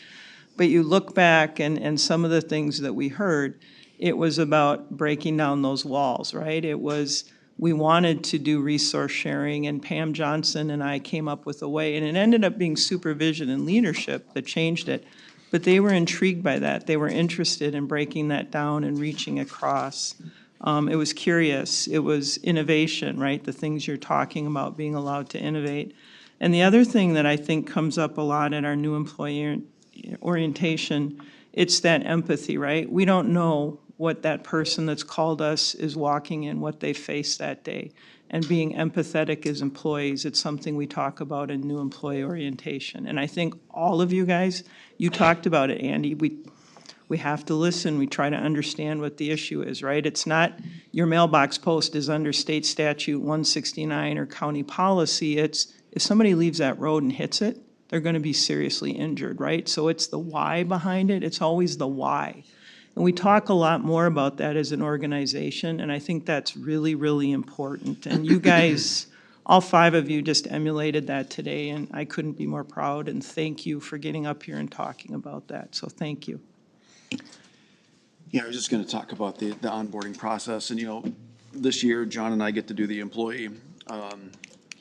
But you look back and some of the things that we heard, it was about breaking down those walls, right? It was, we wanted to do resource sharing, and Pam Johnson and I came up with a way, and it ended up being supervision and leadership that changed it. But they were intrigued by that. They were interested in breaking that down and reaching across. It was curious. It was innovation, right? The things you're talking about, being allowed to innovate. And the other thing that I think comes up a lot in our new employee orientation, it's that empathy, right? We don't know what that person that's called us is walking in, what they face that day. And being empathetic as employees, it's something we talk about in new employee orientation. And I think all of you guys, you talked about it, Andy. We have to listen. We try to understand what the issue is, right? It's not your mailbox post is under state statute 169 or county policy. It's if somebody leaves that road and hits it, they're going to be seriously injured, right? So it's the why behind it. It's always the why. And we talk a lot more about that as an organization, and I think that's really, really important. And you guys, all 5 of you just emulated that today, and I couldn't be more proud, and thank you for getting up here and talking about that. So thank you. Yeah, I was just going to talk about the onboarding process. And, this year, John and I get to do the employee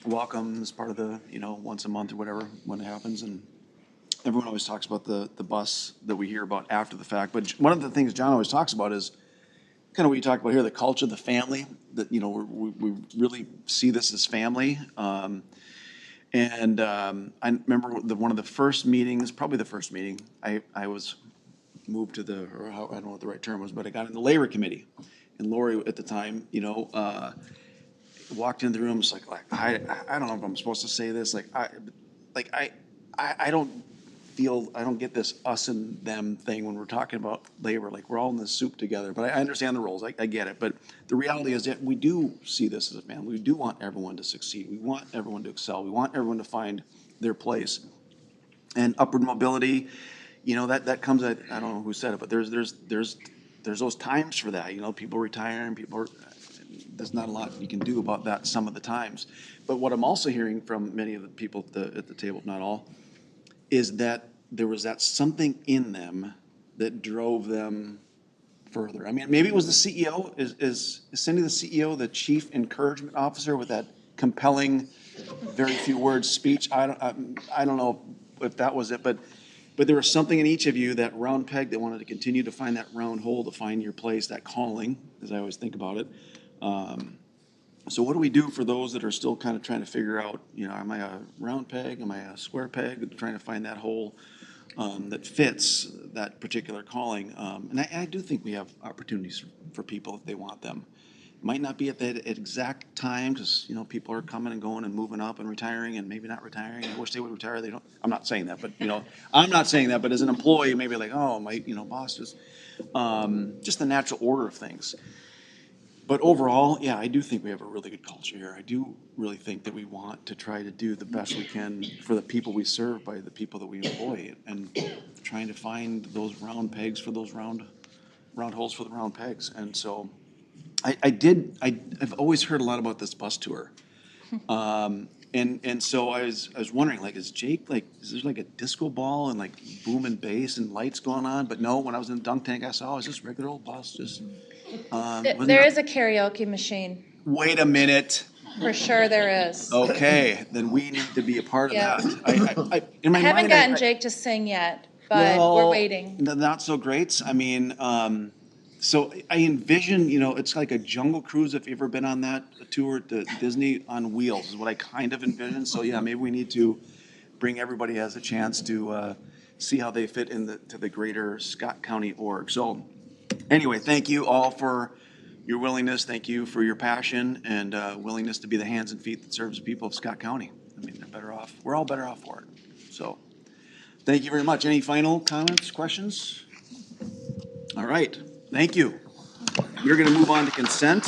welcome as part of the, once a month or whatever, when it happens. And everyone always talks about the bus that we hear about after the fact. But one of the things John always talks about is kind of what you talk about here, the culture, the family, that, we really see this as family. I remember one of the first meetings, probably the first meeting, I was moved to I don't know what the right term was, but I got in the labor committee. And Lori at the time, walked into the room, was like I don't know if I'm supposed to say this, I don't get this us and them thing when we're talking about labor, like we're all in this soup together, but I understand the roles, I get it. But the reality is that we do see this as a family. We do want everyone to succeed. We want everyone to excel. We want everyone to find their place. And upward mobility, that comes at, I don't know who said it, but there's those times for that, people retire and there's not a lot you can do about that some of the times. But what I'm also hearing from many of the people at the table, if not all, is that there was that something in them that drove them further. I mean, maybe it was the CEO. Is Cindy the CEO, the chief encouragement officer with that compelling, very few words speech? I don't know if that was it, but there was something in each of you, that round peg that wanted to continue to find that round hole, to find your place, that calling, as I always think about it. So what do we do for those that are still kind of trying to figure out, am I a round peg? Am I a square peg? Trying to find that hole that fits that particular calling. And I do think we have opportunities for people if they want them. It might not be at that exact time, because, people are coming and going and moving up and retiring and maybe not retiring. I wish they would retire. They don't. I'm not saying that, but, I'm not saying that. But as an employee, maybe like, oh, my, boss is just the natural order of things. But overall, yeah, I do think we have a really good culture here. I do really think that we want to try to do the best we can for the people we serve by the people that we employ, and trying to find those round pegs for those round holes for the round pegs. And so I've always heard a lot about this bus tour. And so I was wondering, like, is Jake, like, is there like a disco ball and like boom and bass and lights going on? But no, when I was in the dunk tank, I saw it was just regular old bus, just. There is a karaoke machine, Wait a minute. for sure there is. Okay, then we need to be a part of Yeah. that. In I my haven't mind, gotten Jake to sing yet, but we're well, waiting. Not so great. I mean, so I envision, it's like a Jungle Cruise, if you've ever been on that tour to Disney on wheels, is what I kind of envision. So yeah, maybe we need to bring everybody as a chance to see how they fit to the greater Scott County org. So anyway, thank you all for your willingness. Thank you for your passion and willingness to be the hands and feet that serves the people of Scott County. I mean, they're better off. We're all better off for it. So thank you very much. Any final comments, questions? All right. Thank you. We're going to move on to consent.